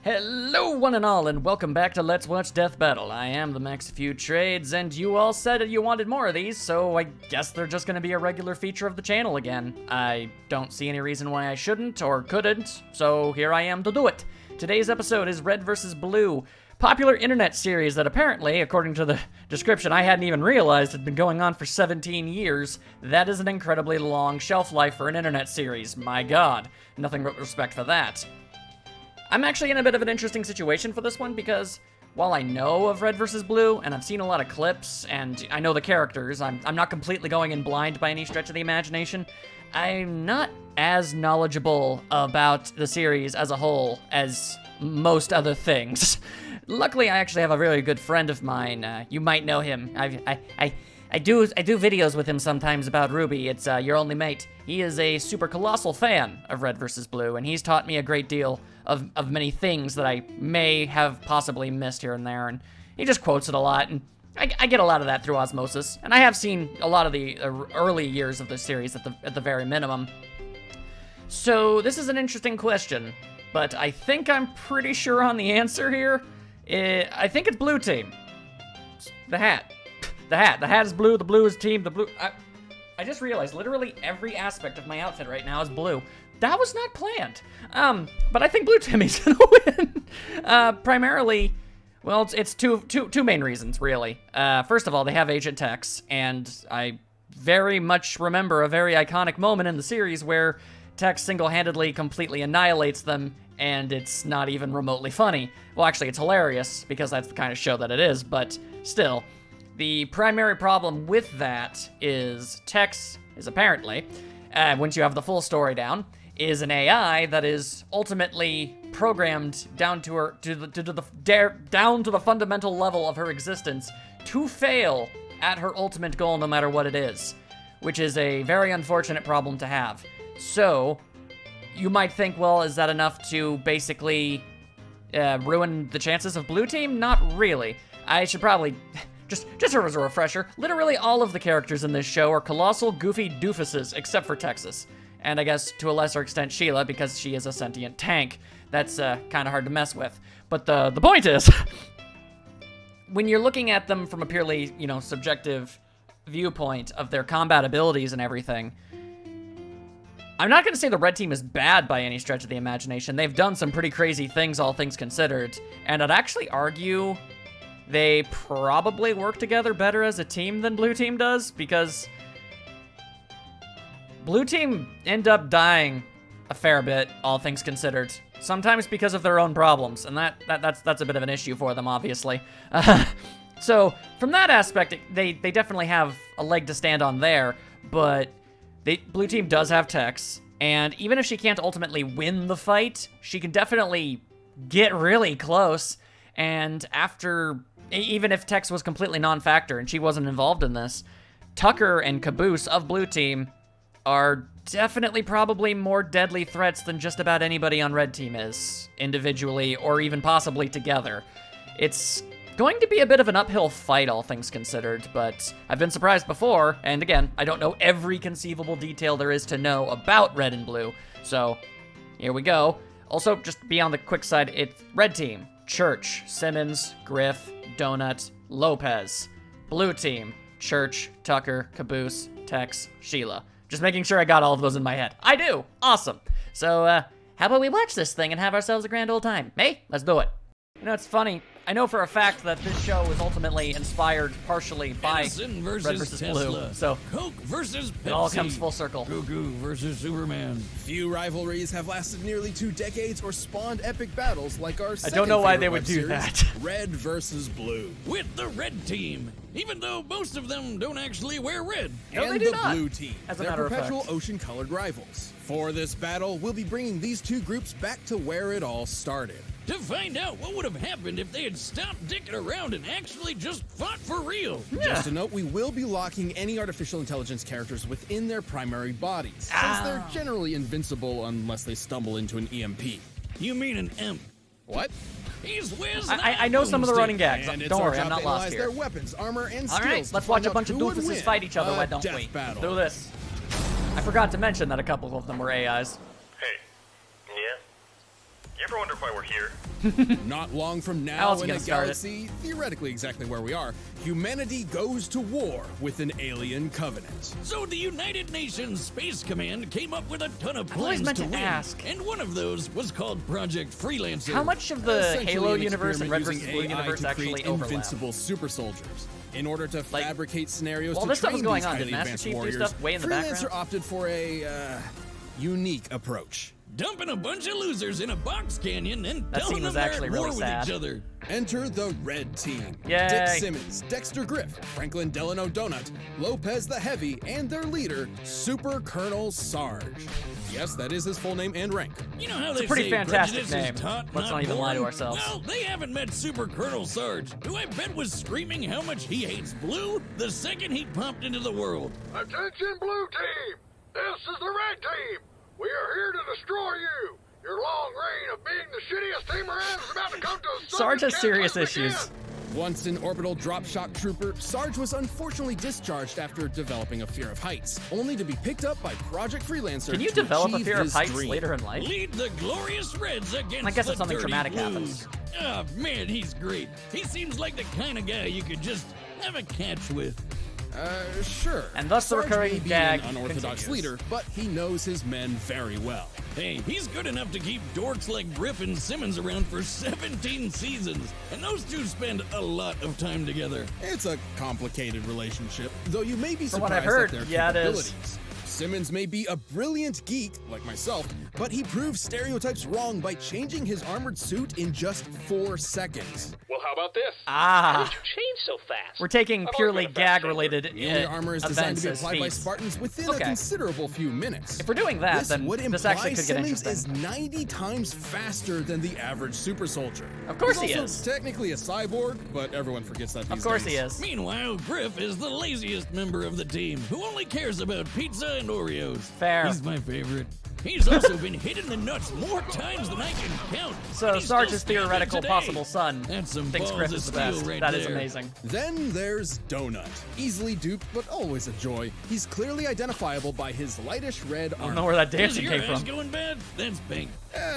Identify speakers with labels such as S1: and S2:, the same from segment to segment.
S1: Hello one and all, and welcome back to Let's Watch Death Battle. I am the Max Few Trades, and you all said you wanted more of these, so I guess they're just gonna be a regular feature of the channel again. I don't see any reason why I shouldn't or couldn't, so here I am to do it. Today's episode is Red vs. Blue, popular internet series that apparently, according to the description, I hadn't even realized had been going on for 17 years. That is an incredibly long shelf life for an internet series. My god, nothing but respect for that. I'm actually in a bit of an interesting situation for this one because while I know of Red vs. Blue, and I've seen a lot of clips, and I know the characters, I'm not completely going in blind by any stretch of the imagination, I'm not as knowledgeable about the series as a whole as most other things. Luckily, I actually have a really good friend of mine. You might know him. I do videos with him sometimes about Ruby. It's Your Only Mate. He is a super colossal fan of Red vs. Blue, and he's taught me a great deal of many things that I may have possibly missed here and there, and he just quotes it a lot, and I get a lot of that through osmosis, and I have seen a lot of the early years of the series at the very minimum. So this is an interesting question, but I think I'm pretty sure on the answer here. I think it's Blue Team. The hat. The hat is blue, the blue is team, the blue... I just realized literally every aspect of my outfit right now is blue. That was not planned. But I think Blue Timmy's gonna win. Primarily, well, it's two main reasons, really. First of all, they have Agent Tex, and I very much remember a very iconic moment in the series where Tex single-handedly completely annihilates them, and it's not even remotely funny. Well, actually, it's hilarious, because that's the kind of show that it is, but still. The primary problem with that is Tex is apparently, once you have the full story down, is an AI that is ultimately programmed down to the fundamental level of her existence to fail at her ultimate goal no matter what it is, which is a very unfortunate problem to have. So, you might think, well, is that enough to basically ruin the chances of Blue Team? Not really. I should probably... Just as a refresher, literally all of the characters in this show are colossal, goofy doofuses, except for Texas. And I guess, to a lesser extent, Sheila, because she is a sentient tank. That's kind of hard to mess with. But the point is, when you're looking at them from a purely, subjective viewpoint of their combat abilities and everything, I'm not going to say the red team is bad by any stretch of the imagination. They've done some pretty crazy things, all things considered. And I'd actually argue they probably work together better as a team than Blue Team does, because Blue Team end up dying a fair bit, all things considered. Sometimes because of their own problems, and that's a bit of an issue for them, obviously. So, from that aspect, they definitely have a leg to stand on there, but Blue Team does have Tex, and even if she can't ultimately win the fight, she can definitely get really close, and even if Tex was completely non-factor and she wasn't involved in this, Tucker and Caboose of Blue Team are definitely probably more deadly threats than just about anybody on Red Team is, individually or even possibly together. It's going to be a bit of an uphill fight, all things considered, but I've been surprised before, and again, I don't know every conceivable detail there is to know about Red and Blue, so here we go. Also, just be on the quick side, it's Red Team, Church, Simmons, Griff, Donut, Lopez. Blue Team, Church, Tucker, Caboose, Tex, Sheila. Just making sure I got all of those in my head. I do! Awesome! So, how about we watch this thing and have ourselves a grand old time? Hey, let's do it. It's funny. I know for a fact that this show was ultimately inspired partially by Red vs. Blue, so
S2: Coke versus Pepsi.
S1: It all comes full circle.
S2: Goku versus Superman.
S3: Few rivalries have lasted nearly 2 decades or spawned epic battles like our second
S1: I don't know why
S3: favorite
S1: they would
S3: web
S1: do
S3: series,
S1: that.
S3: Red vs. Blue.
S2: With the red team, even though most of them don't actually wear red.
S1: No,
S3: and
S1: they do
S3: the
S1: not,
S3: Blue Team,
S1: as a
S3: their
S1: matter of
S3: perpetual
S1: fact.
S3: ocean-colored rivals. For this battle, we'll be bringing these two groups back to where it all started.
S2: To find out what would have happened if they had stopped dicking around and actually just fought for real.
S3: Just a note, we will be locking any artificial intelligence characters within their primary bodies, since they're generally invincible unless they stumble into an EMP.
S2: You mean an imp?
S3: What?
S2: He's whiz.
S1: I know some of the running gags.
S3: And it's
S1: Don't
S3: our
S1: worry, I'm
S3: job
S1: not
S3: to
S1: lost
S3: analyze
S1: here.
S3: their weapons, armor, and skills.
S1: Alright,
S3: to
S1: let's watch
S3: find
S1: a
S3: out
S1: bunch of
S3: who would
S1: doofuses
S3: win
S1: fight each other, why
S3: a
S1: don't
S3: death
S1: we?
S3: battle.
S1: Let's do this. I forgot to mention that a couple of them were AIs.
S4: Hey, yeah? You're ever wonder why we're here?
S3: Not long from
S1: How
S3: now,
S1: else you
S3: in a
S1: gonna start it?
S3: galaxy, theoretically exactly where we are, humanity goes to war with an alien covenant.
S2: So the United Nations Space Command came up with a ton of
S1: always
S2: plans
S1: meant
S2: to
S1: to
S2: win,
S1: ask.
S2: and one of those was called Project Freelancer.
S1: How much of the
S3: Essentially
S1: Halo
S3: an
S1: universe and Red
S3: experiment
S1: vs. Blue
S3: using AI
S1: universe
S3: to
S1: actually
S3: create
S1: overlap?
S3: invincible super soldiers. In order to
S1: Like,
S3: fabricate scenarios
S1: while
S3: to
S1: this stuff
S3: train
S1: was going
S3: these
S1: on, did
S3: highly
S1: Master
S3: advanced
S1: Chief do
S3: warriors,
S1: stuff way in the
S3: Freelancer
S1: background?
S3: opted for a unique approach.
S2: Dumping a bunch of losers in a box canyon and
S1: That
S2: telling
S1: scene was
S2: them they're
S1: actually
S2: at war
S1: really
S2: with
S1: sad.
S2: each other.
S3: Enter the Red Team.
S1: Yay.
S3: Dick Simmons, Dexter Griff, Franklin Delano Donut, Lopez the Heavy, and their leader, Super Colonel Sarge. Yes, that is his full name and rank.
S2: You know how
S1: a
S2: they
S1: pretty
S2: say
S1: fantastic
S2: prejudice
S1: name.
S2: is taught,
S1: Let's not even lie to
S2: born?
S1: ourselves.
S2: Well, they haven't met Super Colonel Sarge, who I bet was screaming how much he hates Blue the second he popped into the world.
S5: Attention, Blue Team! This is the Red Team! We are here to destroy you! Your long reign of being the shittiest team around is about to come to a sudden
S1: Sarge has serious
S5: cataclysmic
S1: issues.
S5: end.
S3: Once an orbital drop shock trooper, Sarge was unfortunately discharged after developing a fear of heights, only to be picked up by Project Freelancer.
S1: Can you
S3: to
S1: develop a
S3: achieve
S1: fear of
S3: his
S1: heights
S3: dream.
S1: later in life?
S2: Lead the glorious Reds against
S1: I guess
S2: the
S1: if something
S2: dirty
S1: traumatic
S2: Blues.
S1: happens.
S2: Oh man, he's great. He seems like the kind of guy you could just have a catch with.
S3: Sure.
S1: And thus the
S3: Sarge
S1: recurring
S3: may be
S1: gag
S3: an unorthodox
S1: continues.
S3: leader, but he knows his men very well.
S2: Hey, he's good enough to keep dorks like Griff and Simmons around for 17 seasons, and those two spend a lot of time together.
S3: It's a complicated relationship, though you may be
S1: From what I've
S3: surprised
S1: heard,
S3: at their
S1: yeah, it is.
S3: capabilities. Simmons may be a brilliant geek, like myself, but he proves stereotypes wrong by changing his armored suit in just 4 seconds.
S4: Well, how about this?
S1: Ah,
S6: Change so fast.
S1: we're taking purely gag-related
S3: The armor is designed
S1: events
S3: to be
S1: as
S3: applied by
S1: feats.
S3: Spartans within
S1: Okay.
S3: a considerable few minutes.
S1: If we're doing that,
S3: This
S1: then
S3: would
S1: this
S3: imply
S1: actually could get
S3: Simmons
S1: interesting.
S3: is 90 times faster than the average super soldier.
S1: Of course
S3: He's
S1: he
S3: also
S1: is.
S3: technically a cyborg, but everyone forgets that these
S1: Of course
S3: days.
S1: he is.
S2: Meanwhile, Griff is the laziest member of the team, who only cares about pizza and Oreos.
S1: Fair.
S2: He's my favorite. He's also been hit in the nuts more times than I can count.
S1: So
S2: and he's
S1: Sarge's
S2: still standing
S1: theoretical
S2: today.
S1: possible son
S2: That's some
S1: thinks
S2: balls
S1: Griff
S2: of
S1: is the
S2: steel
S1: best.
S2: right
S1: That is
S2: there.
S1: amazing.
S3: Then there's Donut. Easily duped, but always a joy. He's clearly identifiable by his lightish red
S1: I don't
S3: armor.
S1: know where that
S2: Is
S1: dancing
S2: your
S1: came
S2: eyes
S1: from.
S2: going bad? That's pink.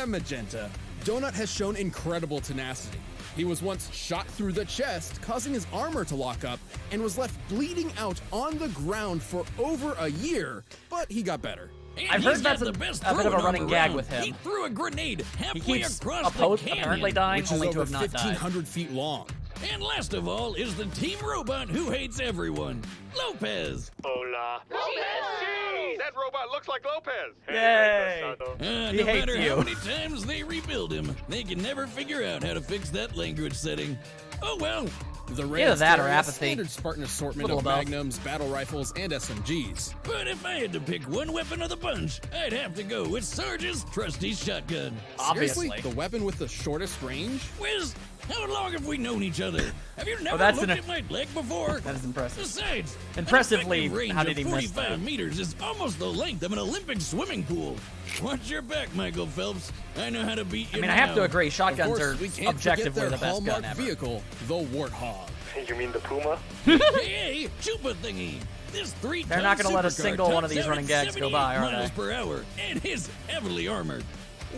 S3: Magenta. Donut has shown incredible tenacity. He was once shot through the chest, causing his armor to lock up, and was left bleeding out on the ground for over a year, but he got better.
S2: And
S1: I've
S2: he's
S1: heard that's
S2: got
S1: a
S2: the best
S1: bit of a
S2: throwing
S1: running
S2: arm
S1: gag
S2: around.
S1: with him.
S2: He threw a grenade
S1: He
S2: halfway
S1: keeps
S2: across the canyon.
S1: apparently dying,
S3: Which is
S1: only to
S3: over
S1: have not died.
S3: 1,500 feet long.
S2: And last of all is the team robot who hates everyone, Lopez.
S6: Hola.
S4: Hey, that robot looks like Lopez.
S1: Yay! He
S2: No
S1: hates
S2: matter
S1: you.
S2: how many times they rebuild him, they can never figure out how to fix that language setting. Oh well.
S3: The
S1: Either
S3: Reds
S1: that or
S3: carry a
S1: apathy.
S3: standard Spartan assortment
S1: Little
S3: of
S1: above.
S3: magnums, battle rifles, and SMGs.
S2: But if I had to pick one weapon of the bunch, I'd have to go with Sarge's trusty shotgun.
S1: Obviously.
S3: Seriously? The weapon with the shortest range?
S2: Wiz, how long have we known each other? Have you never
S1: that's
S2: looked
S1: an-
S2: at my leg before?
S1: That is impressive.
S2: Besides,
S1: Impressively,
S2: an effective range
S1: how did he
S2: of
S1: miss
S2: 45
S1: that?
S2: meters is almost the length of an Olympic swimming pool. Watch your back, Michael Phelps. I know how to beat you
S1: I mean, I have to
S2: now.
S1: agree,
S3: Of
S1: shotguns
S3: course,
S1: are
S3: we can't
S1: objectively
S3: forget their
S1: the best
S3: hallmark
S1: gun ever.
S3: vehicle, the Warthog.
S4: You mean the Puma?
S2: Hey, Chupa thingy. This 3-ton
S1: They're not gonna let a
S2: supercar
S1: single one of
S2: tops
S1: these
S2: out
S1: running
S2: at
S1: gags go by,
S2: 78
S1: are
S2: miles
S1: they?
S2: per hour and is heavily armored.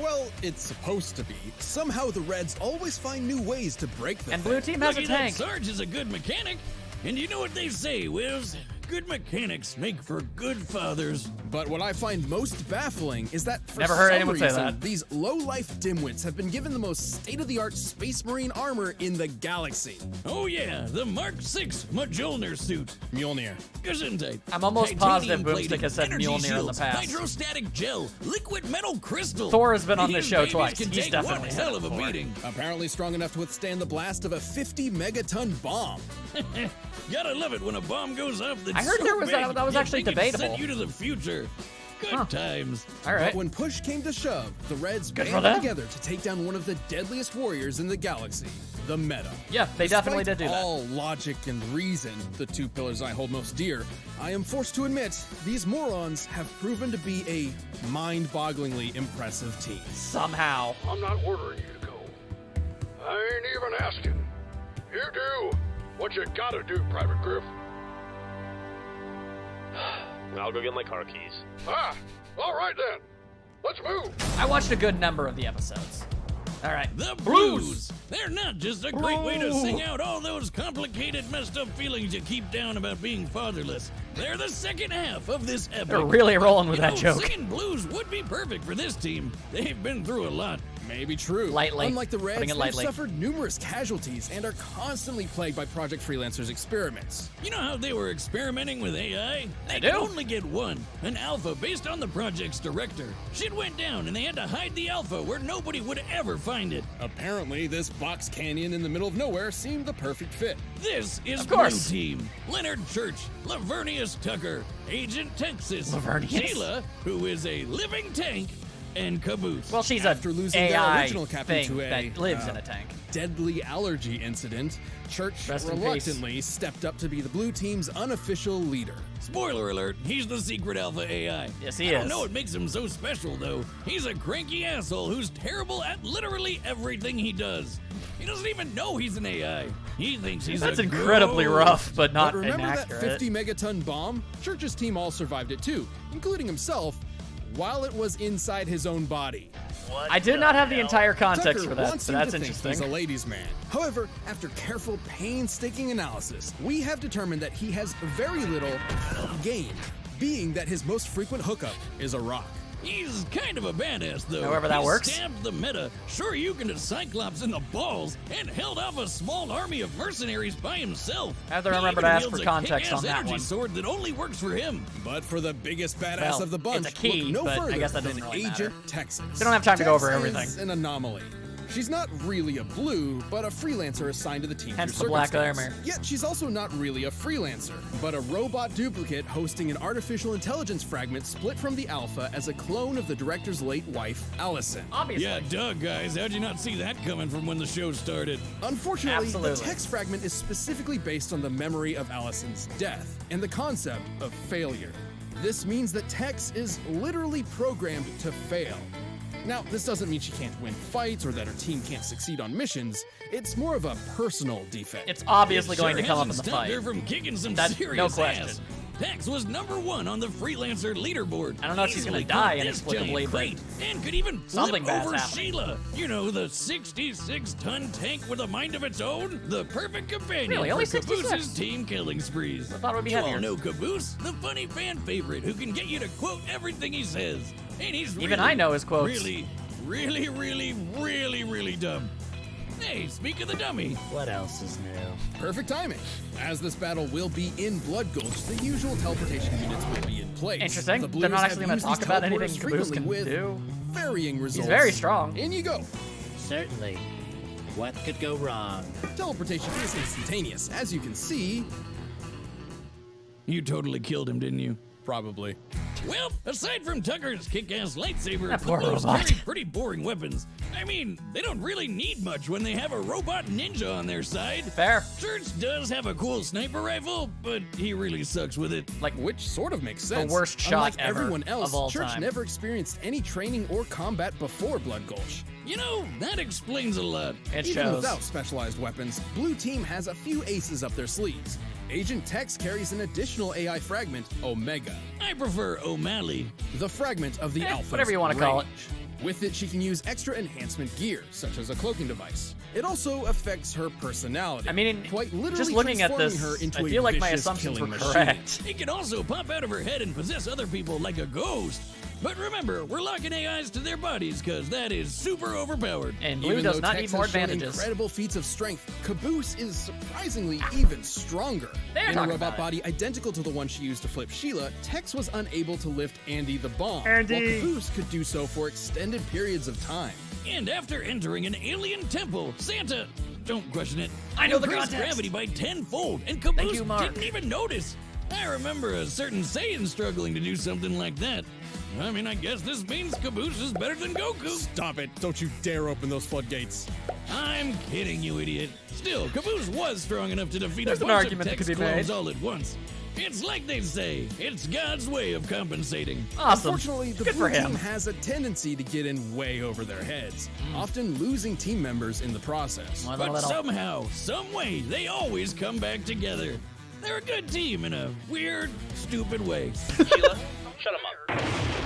S3: Well, it's supposed to be. Somehow the Reds always find new ways to break the
S1: And
S3: thing.
S1: Blue Team has a
S2: Lucky that
S1: tank.
S2: Sarge is a good mechanic. And you know what they say, Wiz? Good mechanics make for good fathers.
S3: But what I find most baffling is that for
S1: Never heard
S3: some
S1: anyone say
S3: reason,
S1: that.
S3: these low-life dimwits have been given the most state-of-the-art Space Marine armor in the galaxy.
S2: Oh yeah, the Mark 6 Mjolnir suit.
S3: Mjolnir.
S2: Gesundheit.
S1: I'm almost positive
S2: Titanium
S1: Boomstick has said
S2: plating, energy
S1: Mjolnir in the
S2: shields,
S1: past.
S2: Hydrostatic gel, liquid metal crystal.
S1: Thor has been on
S2: These
S1: this show
S2: babies
S1: twice.
S2: Can
S1: He's
S2: take
S1: definitely
S2: one
S1: said
S2: hell
S1: it
S2: of a
S1: before.
S2: beating.
S3: Apparently strong enough to withstand the blast of a 50-megaton bomb.
S2: Gotta love it when a bomb goes off that's
S1: I heard
S2: so
S1: there was
S2: big,
S1: that was
S2: you
S1: actually
S2: think it sent
S1: debatable.
S2: you to the future. Good
S1: Huh.
S2: times.
S1: All right.
S3: But when push came to shove, the Reds
S1: Good for
S3: banded
S1: them.
S3: together to take down one of the deadliest warriors in the galaxy, the Meta.
S1: Yeah, they definitely did
S3: Despite
S1: do that.
S3: all logic and reason, the two pillars I hold most dear, I am forced to admit these morons have proven to be a mind-bogglingly impressive team.
S1: Somehow.
S5: I'm not ordering you to go. I ain't even asking. You do what you gotta do, Private Griff.
S6: I'll go get my car keys.
S5: Ah, all right then. Let's move.
S1: I watched a good number of the episodes. All right.
S2: The blues. They're not just a great way to sing out all those complicated, messed up feelings you keep down about being fatherless. They're the second half of this epic.
S1: They're really rolling with
S2: You
S1: that
S2: know,
S1: joke.
S2: Singing blues would be perfect for this team. They've been through a lot.
S3: Maybe true.
S1: Lightly.
S3: Unlike the Reds,
S1: Putting it
S3: they've
S1: lightly.
S3: suffered numerous casualties and are constantly plagued by Project Freelancer's experiments.
S2: You know how they were experimenting with AI? They
S1: do.
S2: could only get one, an alpha based on the project's director. Shit went down and they had to hide the alpha where nobody would ever find it.
S3: Apparently, this box canyon in the middle of nowhere seemed the perfect fit.
S2: This is
S1: Of
S2: Blue
S1: course.
S2: Team. Leonard Church, Lavernius Tucker, Agent Texas,
S1: Lavernius.
S2: Sheila, who is a living tank, and Caboose.
S1: Well, she's
S3: After
S1: a
S3: losing their
S1: AI
S3: original captain
S1: thing
S3: to a
S1: that lives in a tank.
S3: deadly allergy incident, Church
S1: Rest in
S3: reluctantly stepped up to be the Blue Team's unofficial leader.
S2: Spoiler alert, he's the secret alpha AI.
S1: Yes, he
S2: I don't
S1: is.
S2: know what makes him so special, though. He's a cranky asshole who's terrible at literally everything he does. He doesn't even know he's an AI. He thinks he's
S1: That's
S2: a
S1: incredibly
S2: ghost.
S1: rough, but not
S3: But remember that
S1: inaccurate.
S3: 50 megaton bomb? Church's team all survived it too, including himself, while it was inside his own body.
S1: I did not have the entire context
S3: Tucker
S1: for that,
S3: wants
S1: so
S3: him
S1: that's
S3: to think
S1: interesting.
S3: he's a ladies' man. However, after careful, painstaking analysis, we have determined that he has very little gain, being that his most frequent hookup is a rock.
S2: He's kind of a badass, though.
S1: However that
S2: he
S1: works.
S2: Stabbed the meta, sure you can, a Cyclops in the balls, and held off a small army of mercenaries by himself.
S1: I have to
S2: He
S1: remember
S2: even
S1: to ask
S2: wields
S1: for
S2: a
S1: context
S2: kick-ass
S1: on that
S2: energy
S1: one.
S2: sword that only works for him.
S3: But for the biggest badass
S1: Well,
S3: of the bunch,
S1: it's a key,
S3: look no
S1: but I
S3: further
S1: guess that
S3: than
S1: doesn't really
S3: Agent
S1: matter.
S3: Texas.
S1: We don't have time to go over
S3: Tex
S1: everything.
S3: is an anomaly. She's not really a blue, but a freelancer assigned to the team
S1: Hence
S3: through
S1: the black
S3: circumstance.
S1: armor.
S3: Yet she's also not really a freelancer, but a robot duplicate hosting an artificial intelligence fragment split from the alpha as a clone of the director's late wife, Allison.
S1: Obviously.
S2: Yeah, duh, guys. How'd you not see that coming from when the show started?
S3: Unfortunately, the
S1: Absolutely.
S3: text fragment is specifically based on the memory of Allison's death and the concept of failure. This means that Tex is literally programmed to fail. Now, this doesn't mean she can't win fights or that her team can't succeed on missions. It's more of a personal defect.
S1: It's obviously
S2: It
S1: going
S2: sure
S1: to come up in
S2: hasn't
S1: the
S2: stopped
S1: fight.
S2: her from kicking some
S1: That's
S2: serious
S1: no question.
S2: ass. Tex was #1 on the freelancer leaderboard.
S1: I don't know if she's gonna
S2: Easily
S1: die
S2: caught this
S1: inexplicably,
S2: giant
S1: but
S2: crate, and could even
S1: something
S2: flip
S1: bad's
S2: over
S1: happening.
S2: Sheila. You know, the 66-ton tank with a mind of its own. The perfect companion
S1: Really? Only
S2: for
S1: 66?
S2: Caboose's team killing sprees.
S1: I thought it would be
S2: you
S1: heavier.
S2: all know Caboose, the funny fan favorite who can get you to quote everything he says. And he's
S1: Even
S2: really,
S1: I know his quotes.
S2: really dumb. Hey, speak of the dummy.
S7: What else is new?
S3: Perfect timing. As this battle will be in Blood Gulch, the usual teleportation units will be in place.
S1: Interesting.
S3: The
S1: They're
S3: Blues
S1: not
S3: have
S1: actually gonna
S3: used
S1: talk
S3: these
S1: about anything
S3: teleporters
S1: Caboose
S3: frequently
S1: can
S3: with
S1: do.
S3: varying results.
S1: very strong.
S3: In you go.
S7: Certainly. What could go wrong?
S3: Teleportation is instantaneous, as you can see.
S2: You totally killed him, didn't you?
S3: Probably.
S2: Well, aside from Tucker's kick-ass lightsaber,
S1: That
S2: the
S1: poor
S2: Blues
S1: robot.
S2: carry pretty boring weapons. I mean, they don't really need much when they have a robot ninja on their side.
S1: Fair.
S2: Church does have a cool sniper rifle, but he really sucks with it.
S1: Like,
S3: Which sort of makes sense.
S1: worst shot
S3: Unlike
S1: ever
S3: everyone else,
S1: of all
S3: Church
S1: time.
S3: never experienced any training or combat before Blood Gulch.
S2: You know, that explains a lot.
S1: it
S3: Even
S1: shows.
S3: without specialized weapons, Blue Team has a few aces up their sleeves. Agent Tex carries an additional AI fragment, Omega,
S2: I prefer O'Malley.
S3: the fragment of the Alpha's
S1: whatever you wanna call it.
S3: range. With it, she can use extra enhancement gear, such as a cloaking device. It also affects her personality.
S1: I mean,
S3: quite literally
S1: just looking at
S3: transforming
S1: this,
S3: her into
S1: I
S3: a
S1: feel like my
S3: vicious
S1: assumptions were
S3: killing machine.
S1: correct.
S2: He can also pop out of her head and possess other people like a ghost. But remember, we're locking AIs to their bodies because that is super overpowered.
S1: And Blue
S3: Even
S1: does
S3: though
S1: not
S3: Tex
S1: need more
S3: has shown
S1: advantages.
S3: incredible feats of strength, Caboose is surprisingly even stronger.
S1: They're
S3: In a
S1: talking
S3: robot
S1: about it.
S3: body identical to the one she used to flip Sheila, Tex was unable to lift Andy the bomb,
S1: Andy.
S3: while Caboose could do so for extended periods of time.
S2: And after entering an alien temple, Santa, don't question it,
S1: I know the
S2: increased
S1: context.
S2: gravity by 10-fold, and Caboose
S1: you, Mark.
S2: didn't even notice. I remember a certain Saiyan struggling to do something like that. I mean, I guess this means Caboose is better than Goku.
S3: Stop it. Don't you dare open those floodgates.
S2: I'm kidding, you idiot. Still, Caboose was strong enough to defeat
S1: There's
S2: a
S1: an
S2: bunch
S1: argument
S2: of
S1: that
S2: Tex
S1: could be
S2: clones
S1: made.
S2: all at once. It's like they say, it's God's way of compensating.
S1: Awesome.
S3: Unfortunately, the
S1: Good
S3: Blue
S1: for him.
S3: Team has a tendency to get in way over their heads, often losing team members in the process.
S1: More than a
S2: But
S1: little.
S2: somehow, some way, they always come back together. They're a good team in a weird, stupid way.
S6: Sheila, shut him up.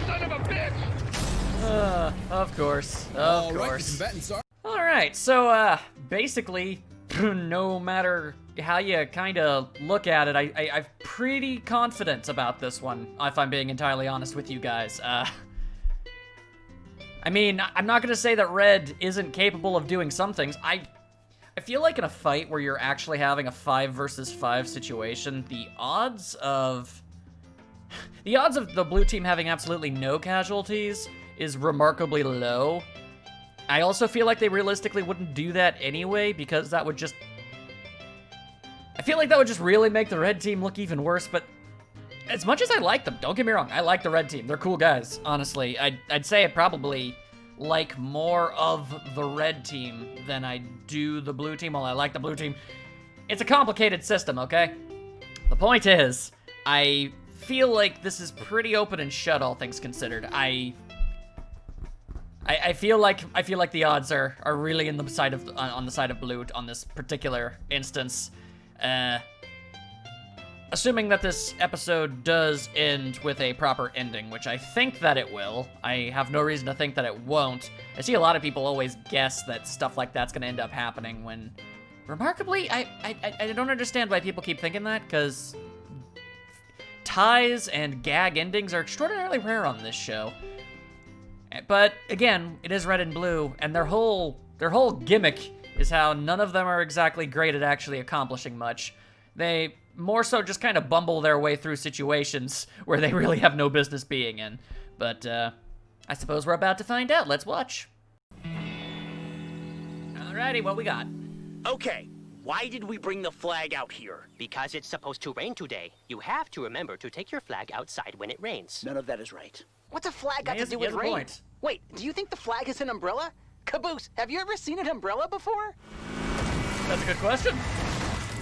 S4: Son of a bitch!
S1: Of course. Of
S3: All right, the
S1: course.
S3: combatants are.
S1: right, so basically, no matter how you kind of look at it, I'm pretty confident about this one, if I'm being entirely honest with you guys. I mean, I'm not gonna say that Red isn't capable of doing some things. I feel like in a fight where you're actually having a 5 versus 5 situation, the odds of the blue team having absolutely no casualties is remarkably low. I also feel like they realistically wouldn't do that anyway, because that would just... I feel like that would just really make the red team look even worse, but as much as I like them, don't get me wrong, I like the red team. They're cool guys, honestly. I'd say I probably like more of the red team than I do the blue team. While I like the blue team, it's a complicated system, okay? The point is, I feel like this is pretty open and shut, all things considered. I feel like the odds are really on the side of blue on this particular instance. Assuming that this episode does end with a proper ending, which I think that it will. I have no reason to think that it won't. I see a lot of people always guess that stuff like that's gonna end up happening when, remarkably, I don't understand why people keep thinking that, because ties and gag endings are extraordinarily rare on this show. But again, it is red and blue, and their whole gimmick is how none of them are exactly great at actually accomplishing much. They more so just kind of bumble their way through situations where they really have no business being in. But I suppose we're about to find out. Let's watch. Alrighty, what we got?
S8: Okay, why did we bring the flag out here?
S9: Because it's supposed to rain today. You have to remember to take your flag outside when it rains.
S8: None of that is right.
S10: What's a flag got to do with rain?
S1: Point.
S10: Wait, do you think the flag is an umbrella? Caboose, have you ever seen an umbrella before?
S1: That's a good question.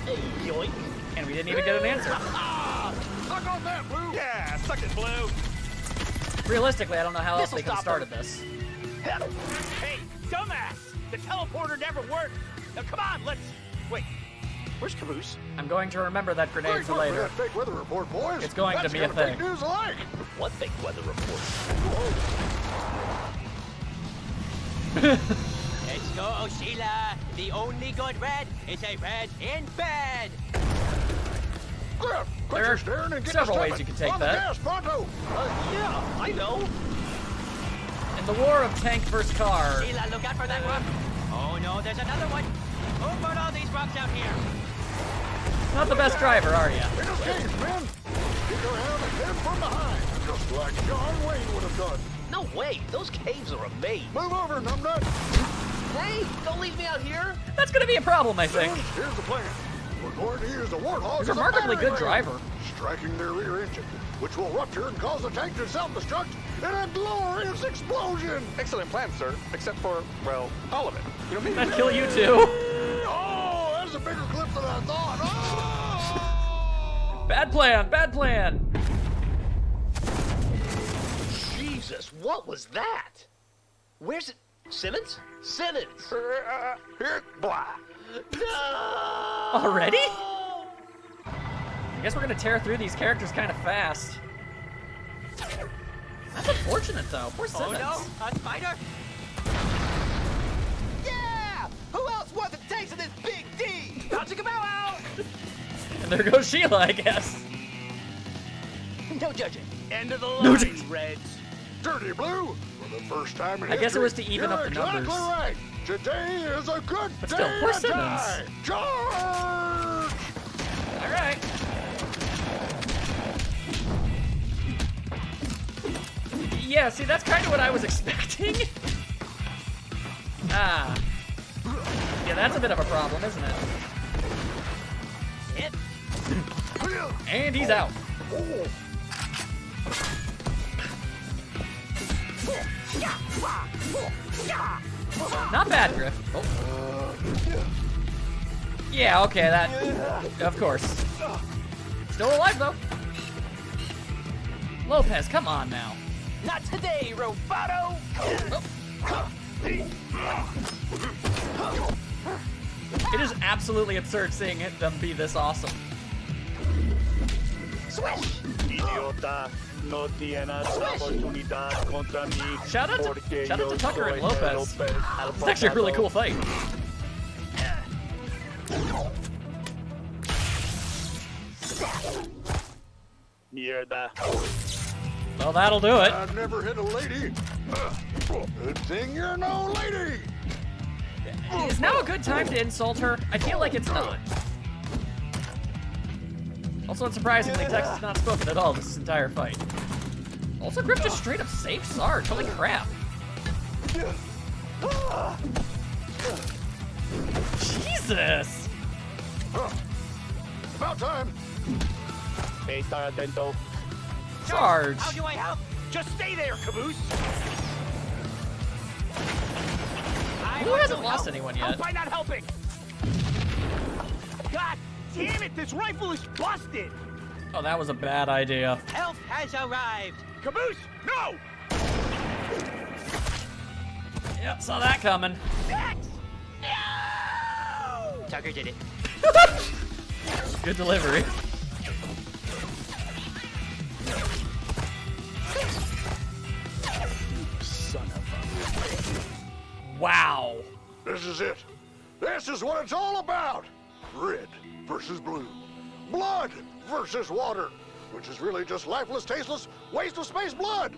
S8: Hey, yoink.
S1: And we didn't even get an answer.
S5: Suck on that, Blue!
S4: Yeah, suck it, Blue.
S1: Realistically, I don't know how else
S10: This'll
S1: they could have
S10: stop
S1: started this.
S8: Hey, dumbass! The teleporter never worked! Now come on, let's... Wait, where's Caboose?
S1: I'm going to remember that grenade
S5: Great
S1: for
S5: work with
S1: later.
S5: that fake weather report, boys.
S1: It's going to
S5: That's
S1: be a
S5: gonna make
S1: thing.
S5: news alike.
S8: What fake weather report?
S9: Let's go, Sheila. The only good red is a red in bed.
S5: Grab, quit
S1: There
S5: your
S1: are
S5: staring and get
S1: several
S5: to
S1: ways
S5: stepping.
S1: you can take
S5: On
S1: that.
S5: the gas, pronto.
S8: Yeah, I know.
S1: In the war of tank versus car,
S9: Sheila, look out for that rock. Oh no, there's another one. Who put all these rocks out here?
S1: not the best driver, are you?
S5: In his case, men. Get around and hit him from behind, just like John Wayne would have done.
S8: No way, those caves are a maze.
S5: Move over, numbnut.
S8: Hey, don't leave me out here.
S1: That's going to be a problem, I think.
S5: Here's the plan. We're going to use the Warthog
S1: He's a
S5: as a
S1: remarkably
S5: battering
S1: good
S5: ram,
S1: driver.
S5: striking their rear engine, which will rupture and cause the tank to self-destruct in a glorious explosion.
S4: Excellent plan, sir. Except for, well, all of it. You know, maybe
S1: That'd kill you too.
S5: Oh, that's a bigger clip than I thought. Oh!
S1: Bad plan, bad plan.
S8: Jesus, what was that? Where's it? Simmons? Simmons!
S5: Here, blah.
S8: No!
S1: Already? I guess we're going to tear through these characters kind of fast. That's unfortunate, though. Poor
S9: Oh
S1: Simmons.
S9: no, a spider.
S10: Yeah! Who else wants a taste of this big D?
S8: Out!
S1: And there goes Sheila, I guess.
S10: No judging.
S8: End of the
S1: No,
S8: line,
S1: dude.
S8: Reds.
S5: Dirty Blue, for the first time in
S1: I guess it
S5: history,
S1: was to even
S5: you're
S1: up the
S5: exactly
S1: numbers.
S5: right. Today is a good
S1: But
S5: day
S1: still, poor
S5: to
S1: Simmons.
S5: die. Charge!
S1: All right. Yeah, see, that's kind of what I was expecting. Ah. Yeah, that's a bit of a problem, isn't it?
S9: Hit.
S1: And he's out. Not bad, Griff. Oh. Yeah, okay, that... Of course. Still alive, though. Lopez, come on now.
S10: Not today, Roboto!
S1: It is absolutely absurd seeing them be this awesome.
S8: Idiota.
S1: Shout out to Tucker and Lopez. It's actually a really cool fight.
S8: Mierda.
S1: Well, that'll do it.
S5: I've never hit a lady. Good thing you're no lady.
S1: Is now a good time to insult her? I feel like it's not. Also, unsurprisingly, Tex has not spoken at all this entire fight. Also, Griff just straight up saved Sarge. Holy crap. Jesus!
S5: About time.
S8: Estar atento.
S1: Sarge!
S8: How do I help? Just stay there, Caboose.
S1: Who hasn't lost anyone yet?
S8: Help by not helping. God damn it! This rifle is busted.
S1: Oh, that was a bad idea.
S9: Help has arrived.
S8: Caboose, no!
S1: Yep, saw that coming.
S8: Tex! No!
S9: Tucker did it.
S1: Good delivery.
S8: Son of
S1: Wow.
S5: This is it. This is what it's all about. Red versus blue. Blood versus water. Which is really just lifeless, tasteless, waste of space blood.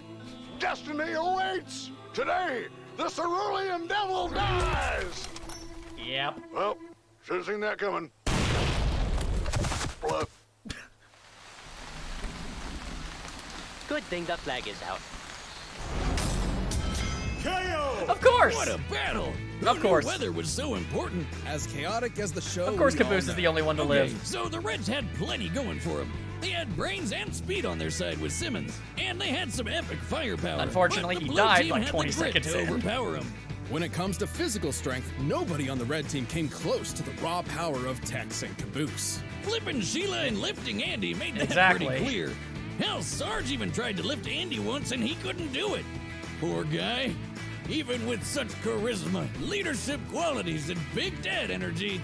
S5: Destiny awaits. Today, the Cerulean Devil dies.
S1: Yep.
S5: Well, should have seen that coming. Blood.
S9: Good thing the flag is out.
S1: Of course!
S2: What a battle!
S1: Of course.
S2: Who knew weather was so important.
S3: As chaotic as the show.
S1: Of course,
S3: we all
S1: Caboose is
S3: know.
S1: the only one to live.
S2: So the Reds had plenty going for them. They had brains and speed on their side with Simmons, and they had some epic firepower.
S1: Unfortunately,
S2: but the
S1: he
S2: blue
S1: died
S2: team
S1: like
S2: had
S1: 20
S2: the grit
S1: seconds
S2: to
S1: in.
S2: overpower him.
S3: When it comes to physical strength, nobody on the red team came close to the raw power of Tex and Caboose.
S2: Flipping Sheila and lifting Andy made that
S1: Exactly.
S2: pretty clear. Hell, Sarge even tried to lift Andy once and he couldn't do it. Poor guy. Even with such charisma, leadership qualities, and Big Dad energy,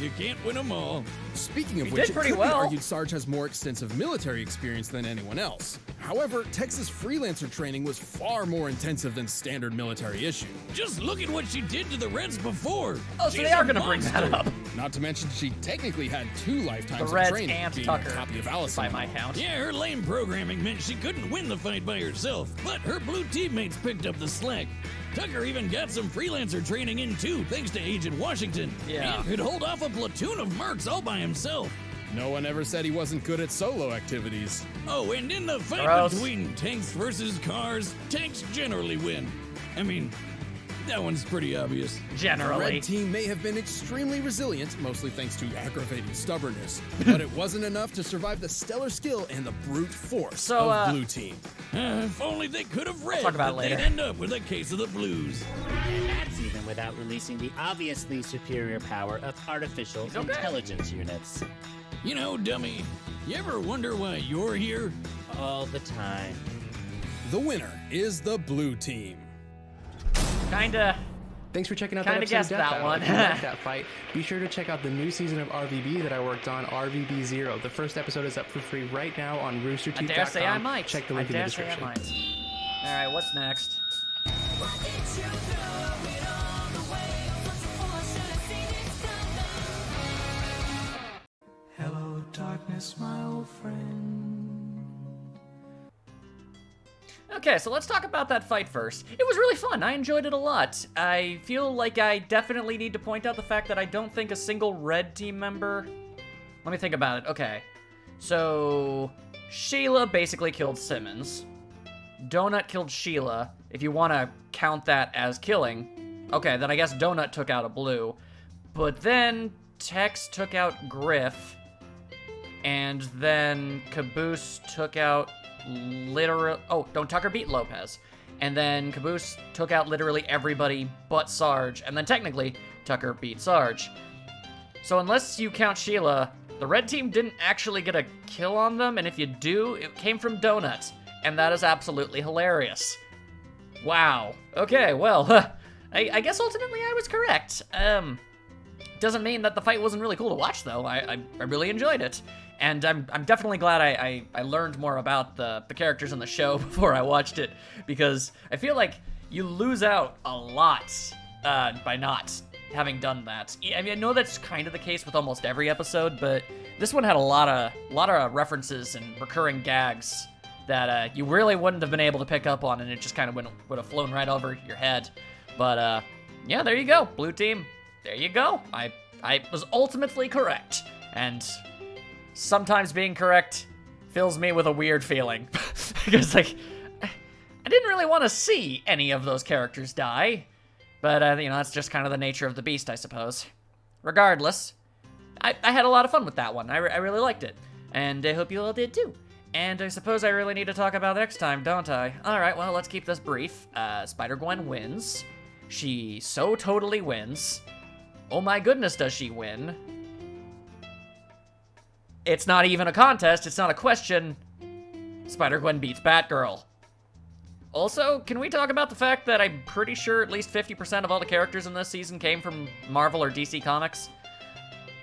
S2: you can't win them all.
S3: Speaking of
S1: He
S3: which,
S1: did
S3: it
S1: pretty
S3: could
S1: well.
S3: be argued Sarge has more extensive military experience than anyone else. However, Tex's freelancer training was far more intensive than standard military issue.
S2: Just look at what she did to the Reds before.
S1: Oh, so
S2: She's
S1: they are
S2: a
S1: going to bring that
S2: monster.
S1: up.
S3: Not to mention, she technically had 2 lifetimes
S1: The
S3: of
S1: Reds
S3: training,
S1: and
S3: being
S1: Tucker,
S3: a copy of Allison.
S1: by my count.
S2: Yeah, her lame programming meant she couldn't win the fight by herself, but her blue teammates picked up the slack. Tucker even got some freelancer training in too, thanks to Agent Washington.
S1: Yeah.
S2: And could hold off a platoon of mercs all by himself.
S3: No one ever said he wasn't good at solo activities.
S2: Oh, and in the fight
S1: Gross.
S2: between tanks versus cars, tanks generally win. I mean, that one's pretty obvious.
S3: The
S1: Generally.
S3: red team may have been extremely resilient, mostly thanks to aggravating stubbornness, but it wasn't enough to survive the stellar skill and the brute force
S1: So,
S3: of blue team.
S2: If only they could have read
S1: talk about it
S2: that
S1: later.
S2: they'd end up with a case of the blues.
S7: And that's even without releasing the obviously superior power of artificial
S1: okay.
S7: intelligence units.
S2: You know, dummy, you ever wonder why you're here?
S7: All the time.
S3: The winner is the blue team.
S1: Kinda.
S11: Thanks for checking out
S1: Kinda
S11: that episode
S1: guessed
S11: of Death
S1: that
S11: Battle.
S1: one.
S11: If you liked that fight, be sure to check out the new season of RVB that I worked on, RVB 0. The first episode is up for free right now on
S1: I
S11: roosterteeth.com.
S1: dare say I might.
S11: Check the link
S1: I
S11: in the
S1: dare say I
S11: description.
S1: might. Alright, what's next?
S12: Hello, darkness, my old friend.
S1: Okay, so let's talk about that fight first. It was really fun. I enjoyed it a lot. I feel like I definitely need to point out the fact that I don't think a single red team member... Let me think about it. Okay. So, Sheila basically killed Simmons. Donut killed Sheila, if you want to count that as killing. Okay, then I guess Donut took out a blue. But then Tex took out Griff. And then Caboose took out literal... Oh, don't Tucker beat Lopez. And then Caboose took out literally everybody but Sarge. And then technically, Tucker beat Sarge. So unless you count Sheila, the red team didn't actually get a kill on them. And if you do, it came from Donut. And that is absolutely hilarious. Wow. Okay, well, I guess ultimately I was correct. doesn't mean that the fight wasn't really cool to watch, though. I really enjoyed it. And I'm definitely glad I learned more about the characters in the show before I watched it, because I feel like you lose out a lot by not having done that. I mean, I know that's kind of the case with almost every episode, but this one had a lot of references and recurring gags that you really wouldn't have been able to pick up on, and it just kind of would have flown right over your head. But yeah, there you go, Blue Team. There you go. I was ultimately correct, and sometimes being correct fills me with a weird feeling because like I didn't really want to see any of those characters die, but you know, that's just kind of the nature of the beast, I suppose. Regardless, I had a lot of fun with that one. I really liked it, and I hope you all did too. And I suppose I really need to talk about next time, don't I? All right, well, let's keep this brief. Spider-Gwen wins. She so totally wins. Oh my goodness, does she win? It's not even a contest, it's not a question. Spider-Gwen beats Batgirl. Also, can we talk about the fact that I'm pretty sure at least 50% of all the characters in this season came from Marvel or DC Comics?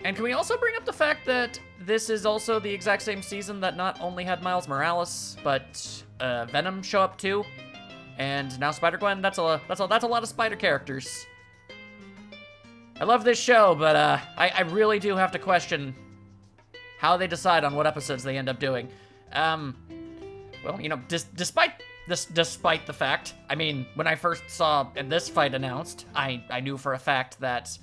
S1: And can we also bring up the fact that this is also the exact same season that not only had Miles Morales, but Venom show up too? And now Spider-Gwen, that's a lot of spider characters. I love this show, but I really do have to question how they decide on what episodes they end up doing. Well, you know, despite the fact, I mean, when I first saw this fight announced, I knew for a fact that,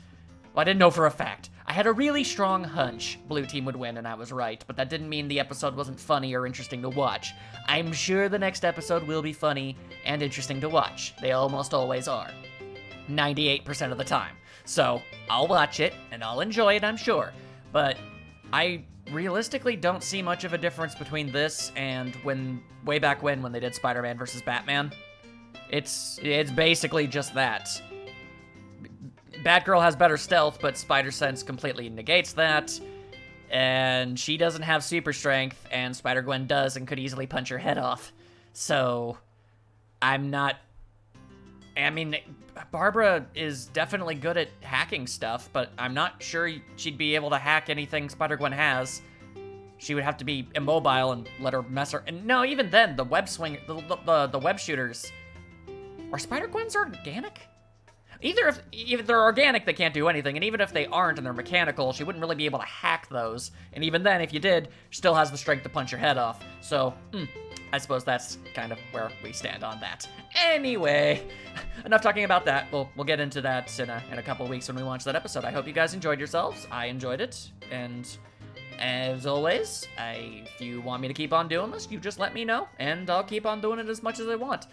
S1: well, I didn't know for a fact. I had a really strong hunch Blue Team would win, and I was right, but that didn't mean the episode wasn't funny or interesting to watch. I'm sure the next episode will be funny and interesting to watch. They almost always are. 98% of the time. So, I'll watch it, and I'll enjoy it, I'm sure. But I realistically don't see much of a difference between this and way back when they did Spider-Man versus Batman. It's basically just that. Batgirl has better stealth, but Spider-Sense completely negates that. And she doesn't have super strength, and Spider-Gwen does and could easily punch her head off. So, I mean, Barbara is definitely good at hacking stuff, but I'm not sure she'd be able to hack anything Spider-Gwen has. She would have to be immobile and let her mess her. And no, even then, the web the web shooters, are Spider-Gwen's organic? Either if they're organic, they can't do anything, and even if they aren't and they're mechanical, she wouldn't really be able to hack those. And even then, if you did, she still has the strength to punch your head off. So, I suppose that's kind of where we stand on that. Anyway, enough talking about that. We'll get into that in a couple weeks when we launch that episode. I hope you guys enjoyed yourselves. I enjoyed it, and as always, if you want me to keep on doing this, you just let me know, and I'll keep on doing it as much as I want.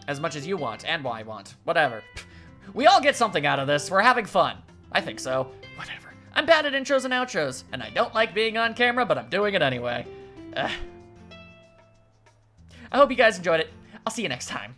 S1: As much as you want, and I want. Whatever. We all get something out of this. We're having fun. I think so. Whatever. I'm bad at intros and outros, and I don't like being on camera, but I'm doing it anyway. I hope you guys enjoyed it. I'll see you next time.